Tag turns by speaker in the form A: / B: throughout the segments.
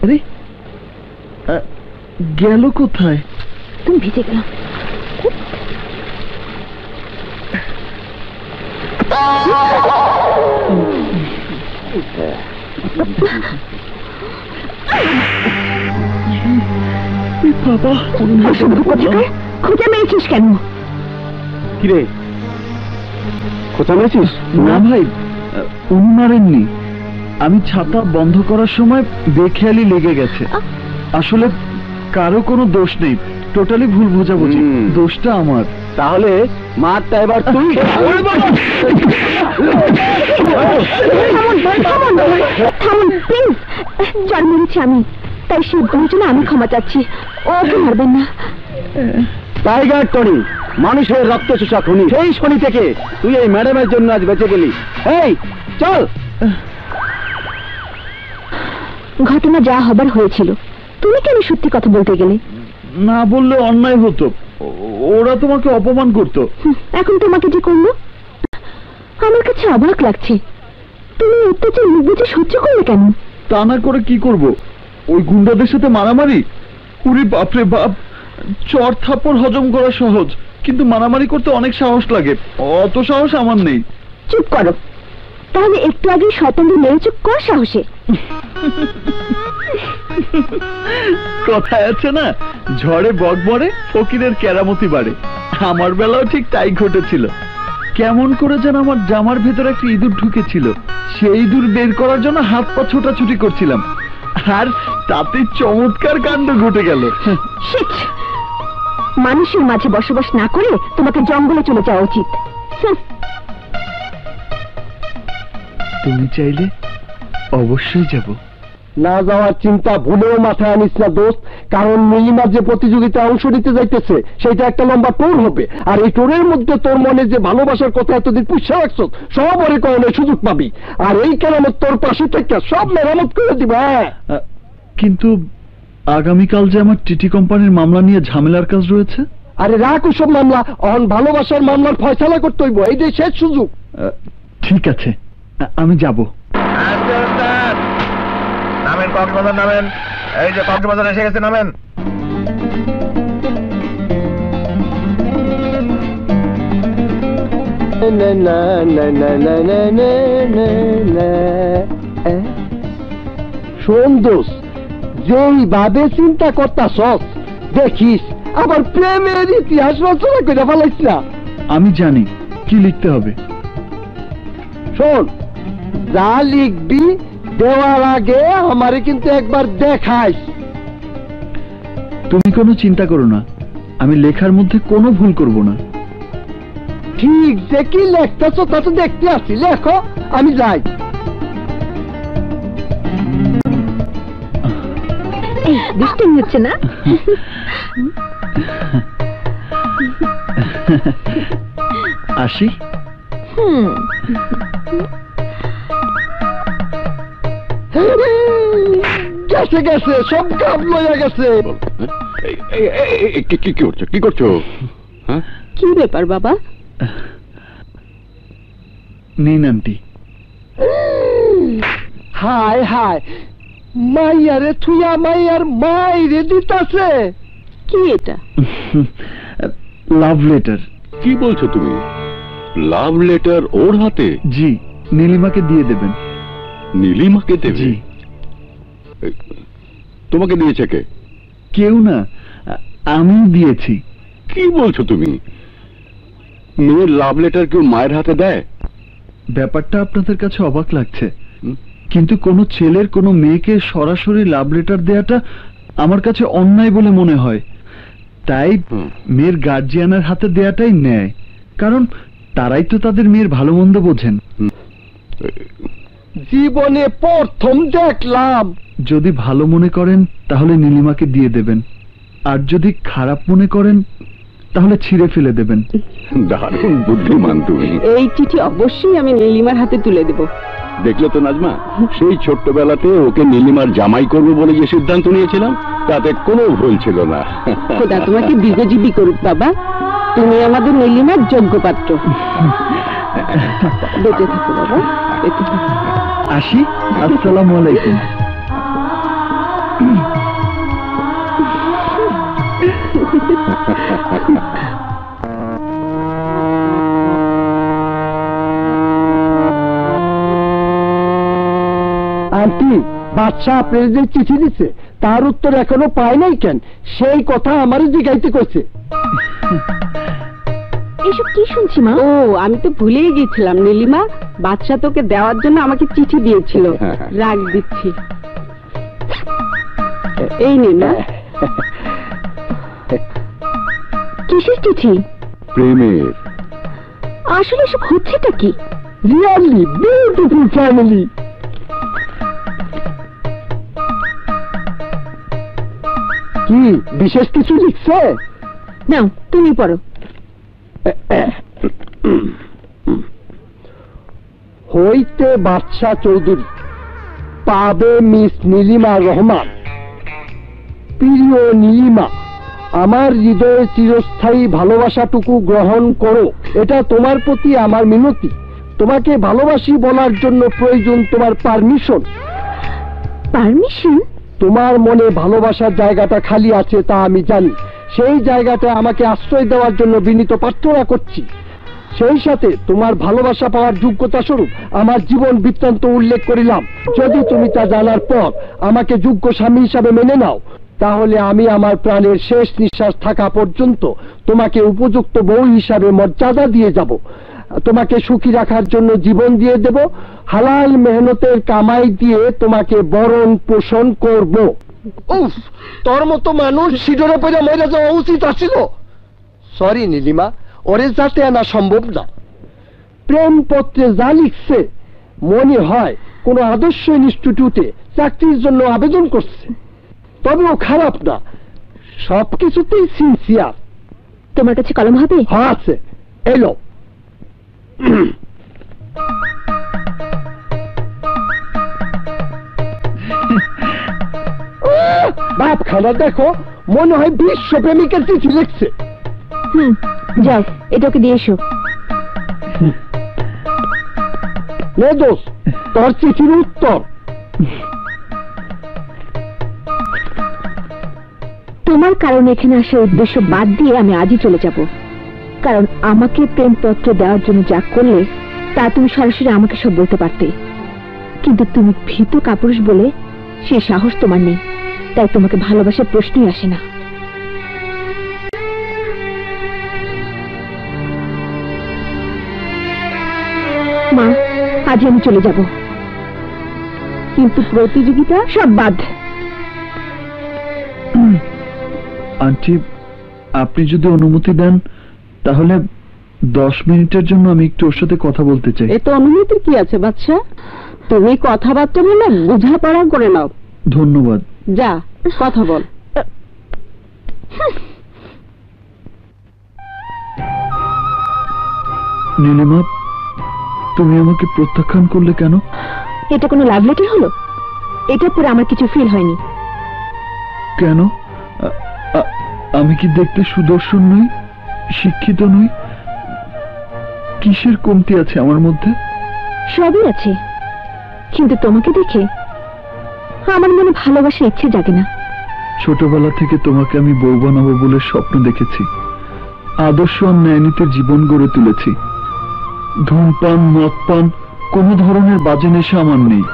A: আরে গেল কোথায়?
B: তুমি ভিজে গেল।
A: বাবা,
B: খোঁচা মেরেছিস কেন?
A: কিরে, খোঁচা মেরেছিস? না ভাই, উনি মারেননি। আমি ছাতা বন্ধ করার সময় বেখেয়ালি লেগে গেছে। আসলে কারো কোনো দোষ নেই, টোটালি ভুল বোঝাবুঝি। দোষটা আমার। তাহলে মারটা এবার তুই।
B: জন্ম নিয়েছি আমি, তাই সে ভুলের জন্য আমি ক্ষমা চাচ্ছি। ওকে মারবেন না।
A: টাইগার টনি, মানুষের রক্ত চোষা খুনি, সেই শনি থেকে তুই এই ম্যাডামের জন্য আজ বেঁচে গেলি। এই চল।
B: ঘটনা যা হবার হয়েছিল, তুমি কেন সত্যি কথা বলতে গেলে?
A: না বললে অন্যায় হতো, ওরা তোমাকে অপমান করতো।
B: এখন তোমাকে যে করলো, আমার কাছে অবাক লাগছে। তুমি অত্যাচার মুখ বুঝে সহ্য করলে কেন?
A: তা না করে কি করব? ওই গুন্ডাদের সাথে মারামারি? উরি বাপরে বাপ, চর থাপ্পড় হজম করা সহজ, কিন্তু মারামারি করতে অনেক সাহস লাগে। অত সাহস আমার নেই।
B: চুপ করো, তাহলে একটু আগে শতাঙ্গী মেরেছ কর সাহসে?
A: কথায় আছে না, ঝড়ে বক মরে, ফকিরের কেরামতি বাড়ে। আমার বেলাও ঠিক তাই ঘটেছিল। কেমন করে যেন আমার জামার ভেতরে একটা ইঁদুর ঢুকেছিল, সেই ইঁদুর বের করার জন্য হাত পা ছোটাছুটি করছিলাম, আর তাতে চমৎকার কাণ্ড ঘটে গেল।
B: মানুষের মাঝে বসবাস না করে তোমাকে জঙ্গলে চলে যাওয়া উচিত।
A: তুমি চাইলে অবশ্যই যাব।
C: না যাওয়ার চিন্তা ভুলেও মাথায় আনিস না দোস্ত, কারণ নীলিমার যে প্রতিযোগিতায় অংশ নিতে যাইতেছে সেটা একটা লম্বা টোর হবে, আর এই টোরের মধ্যে তোর মনে যে ভালোবাসার কথা এতদিন পুষে রাখছ সব ওরে করানোর সুযোগ পাবি, আর এই কেরামত তোর পাশে থেকে সব মেরামত করে দিবে।
A: কিন্তু আগামীকাল যে আমার টিটি কোম্পানির মামলা নিয়ে ঝামেলার কাজ রয়েছে।
C: আরে রাখ ওসব মামলা, অন ভালোবাসার মামলার ফয়সালা করতে হইব, এইটাই শেষ সুযোগ।
A: ঠিক আছে, আমি যাব।
D: নামেন কক্সবাজার, নামেন। এই যে কক্সবাজার এসে গেছে, নামেন।
C: শোন দোস্ত, যেই ভাবে চিন্তা করতাস দেখিস আবার প্রেমের ইতিহাস রচনা করে ফেলাইস না।
A: আমি জানি কি লিখতে হবে।
C: শোন, যা লিখবি দেওয়ার আগে আমারে কিন্তু একবার দেখাইস।
A: তুমি কোনো চিন্তা করো না, আমি লেখার মধ্যে কোনো ভুল করব না।
C: ঠিক যে কি লেখতেছ তা তো দেখতে আসছি, লেখো, আমি যাই।
B: দুষ্টুমি হচ্ছে না?
A: আসি।
C: গেছে গেছে, সব কাপ লইয়া গেছে।
D: কি করছো?
B: কি ব্যাপার বাবা?
A: নেই আন্টি।
C: হায় হায়, মাইয়ারে থুয়া মাইয়ার মাইরে দিতাছে।
B: কি এটা?
A: Love letter.
D: কি বলছো তুমি? লাভ লেটার ওর হাতে?
A: জি, নীলিমাকে দিয়ে দেবেন।
D: নীলিমাকে দেবে?
A: জি।
D: তোমাকে দিয়েছে কে?
A: কেউ না, আমি দিয়েছি।
D: কি বলছো তুমি? মেয়ের লাভ লেটার কেউ মায়ের হাতে দেয়?
A: ব্যাপারটা আপনাদের কাছে অবাক লাগছে, কিন্তু কোনো ছেলের কোনো মেয়েকে সরাসরি লাভ লেটার দেওয়াটা আমার কাছে অন্যায় বলে মনে হয়। তাই মেয়ের গার্জিয়ানের হাতে দেওয়াটাই ন্যায়, কারণ তারাই তো তাদের মেয়ের ভালো মন্দ বোঝেন।
C: জীবনে প্রথম দেখলাম।
A: যদি ভালো মনে করেন তাহলে নীলিমাকে দিয়ে দেবেন, আর যদি খারাপ মনে করেন তাহলে ছিঁড়ে ফেলে দেবেন।
D: দারুণ বুদ্ধিমান তুমি।
B: এই চিঠি অবশ্যই আমি নীলিমার হাতে তুলে দেব।
D: দেখলে তো নাজমা, সেই ছোট্টবেলাতে ওকে নীলিমার জামাই করবো বলে যে সিদ্ধান্ত নিয়েছিলাম তাতে কোনো ভুল ছিল না।
B: খোদা তোমাকে দীর্ঘজীবী করুক বাবা, তুমি আমাদের নীলিমার যোগ্য পাত্র। বেঁচে থাকো বাবা, বেঁচে থাকো।
A: আসি। আসসালামু আলাইকুম।
C: আন্টি, বাদশাহ আপনার যে চিঠি দিচ্ছে তার উত্তর এখনো পায় নাই কেন? সেই কথা আমারও জিজ্ঞাইতে করছে।
B: এসব কি শুনছি মা?
E: ও, আমি তো ভুলেই গেছিলাম নীলিমা, বাদশা তোকে দেওয়ার জন্য আমাকে চিঠি দিয়েছিল। রাগ দিচ্ছি, এই নে না।
B: কিসের চিঠি?
D: প্রেমের।
B: আসলে এসব হচ্ছেটা কি?
C: Really beautiful family. কি বিশেষ কিছু লিখছে?
B: নাও তুমি পড়ো।
C: হইতে বাদশাহ চৌধুরী, পাবে মিস নীলিমা রহমান। প্রিয় নীলিমা, আমার হৃদয়ে চিরস্থায়ী ভালোবাসাটুকু গ্রহণ করো, এটা তোমার প্রতি আমার মিনতি। তোমাকে ভালোবাসি বলার জন্য প্রয়োজন তোমার পারমিশন।
B: পারমিশন?
C: তোমার মনে ভালোবাসার জায়গাটা খালি আছে তা আমি জানি। সেই জায়গাটা আমাকে আশ্রয় দেওয়ার জন্য বিনীত প্রার্থনা করছি। সেই সাথে তোমার ভালোবাসা পাওয়ার যোগ্যতা স্বরূপ আমার জীবন বৃত্তান্ত উল্লেখ করিলাম। যদি তুমি তা জানার পর আমাকে যোগ্য স্বামী হিসাবে মেনে নাও, তাহলে আমি আমার প্রাণের শেষ নিঃশ্বাস থাকা পর্যন্ত তোমাকে উপযুক্ত বউ হিসাবে মর্যাদা দিয়ে যাব। তোমাকে সুখী রাখার জন্য জীবন দিয়ে দেব। হালাল মেহনতের কামাই দিয়ে তোমাকে বরণ পোষণ করব। উফ, তোর মতো মানুষ সিডরে পড়ে মরে যাওয়া উচিত আছিল। সরি নীলিমা, ওরে যাতে আনা সম্ভব না। প্রেম পত্রে যা লিখছে মনে হয় কোন আদর্শ ইনস্টিটিউটে চাকরির জন্য আবেদন করছে। তবে ও খারাপ না, সবকিছুতেই সিনসিয়ার।
B: তোমার কাছে কলম হবে?
C: হ্যাঁ আছে, এলো। বাপ খানা দেখো, মনে হয় বিশ্ব প্রেমিকের চিঠি লিখছে।
B: যাও, এটাকে দিয়ে এসো।
C: নে দোস্ত, তোর চিঠির উত্তর।
B: তোমার কারণে এখানে আসার উদ্দেশ্য বাদ দিয়ে আমি আজই চলে যাব। কারণ আমাকে প্রেমপত্র দেওয়ার জন্য যা করলে তা তুমি সরাসরি আমাকে সব বলতে পারতে, কিন্তু তুমি ভীতু কাপুরুষ বলে সেই সাহস তোমার নেই। তাই তোমাকে ভালোবাসার প্রশ্নই আসে না। মা, আজ আমি চলে যাব, কিন্তু প্রতিযোগিতা সব বাদ।
A: আন্টি, আপনি যদি অনুমতি দেন তাহলে 10 মিনিটের জন্য আমি একটু ওর সাথে কথা বলতে চাই।
E: এ তো অনুমতি কি আছে বাদশা, তুমি কথাবার্তা বলে বোঝাপড়া করে নাও।
A: ধন্যবাদ।
E: যা, কথা বল।
A: নীলিমা, তুমি আমাকে প্রত্যাখ্যান করলে কেন?
B: এটা কোনো লাভ লেটার হলো? এটা পরে আমার কিছু ফিল হয়নি।
A: কেন? আমি কি দেখতে সুদর্শন নই, শিক্ষিত নই? কিসের কমতি আছে আমার মধ্যে?
B: সবই আছে, কিন্তু তোমাকে দেখে আমার মনে ভালোবাসার ইচ্ছে জাগে না।
A: ছোটবেলা থেকে তোমাকে আমি বউ বানাবো বলে স্বপ্ন দেখেছি। আদর্শ আর ন্যায়নীতির জীবন গড়ে তুলেছি। ধূমপান, মদপান, কোনো ধরনের বাজে নেশা আমার নেই।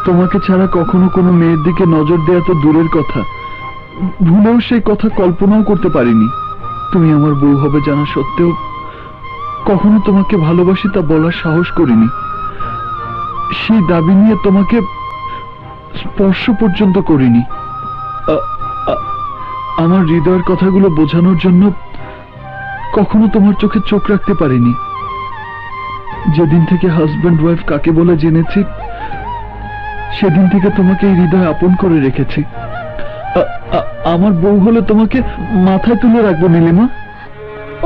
A: তোমাকে ছাড়া কখনো কোনো মেয়ের দিকে নজর দেওয়া তো দূরের কথা, ভুলেও সেই কথা কল্পনাও করতে পারিনি। তুমি আমার বউ হবে জানা সত্ত্বেও কখনো তোমাকে ভালোবাসি তা বলার সাহস করিনি। সেই দাবি নিয়ে তোমাকে স্পর্শ পর্যন্ত করিনি। আমার হৃদয়ের কথাগুলো বোঝানোর জন্য কখনো তোমার চোখে চোখ রাখতে পারিনি। যেদিন থেকে হাজব্যান্ড ওয়াইফ কাকে বলে জেনেছি, সেদিন থেকে তোমাকে এই হৃদয় আপন করে রেখেছি। আমার বউ হলে তোমাকে মাথায় তুলে রাখবো নীলিমা।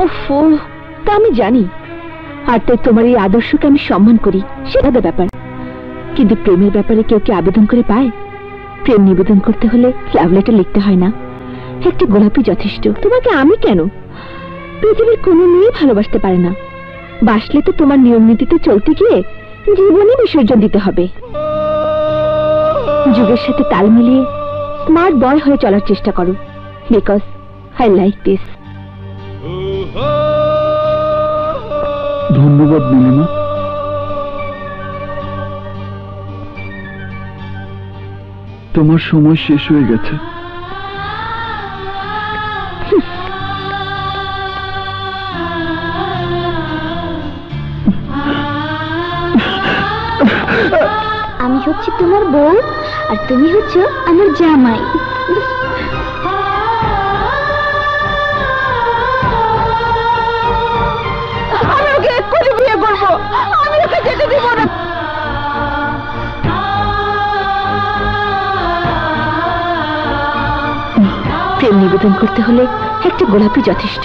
B: ওফো, তা আমি জানি, আর তাই তোমার এই আদর্শকে আমি সম্মান করি, সেটা ব্যাপার। কিন্তু প্রেমের ব্যাপারে কেউ কি আবেদন করে পায়? প্রেম নিবেদন করতে হলে লাভ লেটার লিখতে হয় না, একটা গোলাপি যথেষ্ট। তোমাকে আমি কেন, পৃথিবীর কোনো মেয়ে ভালোবাসতে পারে না। বাসলে তো তোমার নিয়ম নীতিতে চলতে গিয়ে জীবনে বিসর্জন দিতে হবে। যুগের সাথে তাল মিলিয়ে স্মার্ট বয় হয়ে চলার চেষ্টা করো, বিকজ আই লাইক দিস।
A: ধন্যবাদ নীলিমা। তোমার সময় শেষ হয়ে গেছে।
B: আমি হচ্ছে তোমার বউ আর তুমি হচ্ছে আমার জামাই। আমি ওকে এক্ষুনি বিয়ে করবো, আমি ওকে যেতে দিব না। প্রেম নিবেদন করতে হলে একটা গোলাপি যথেষ্ট।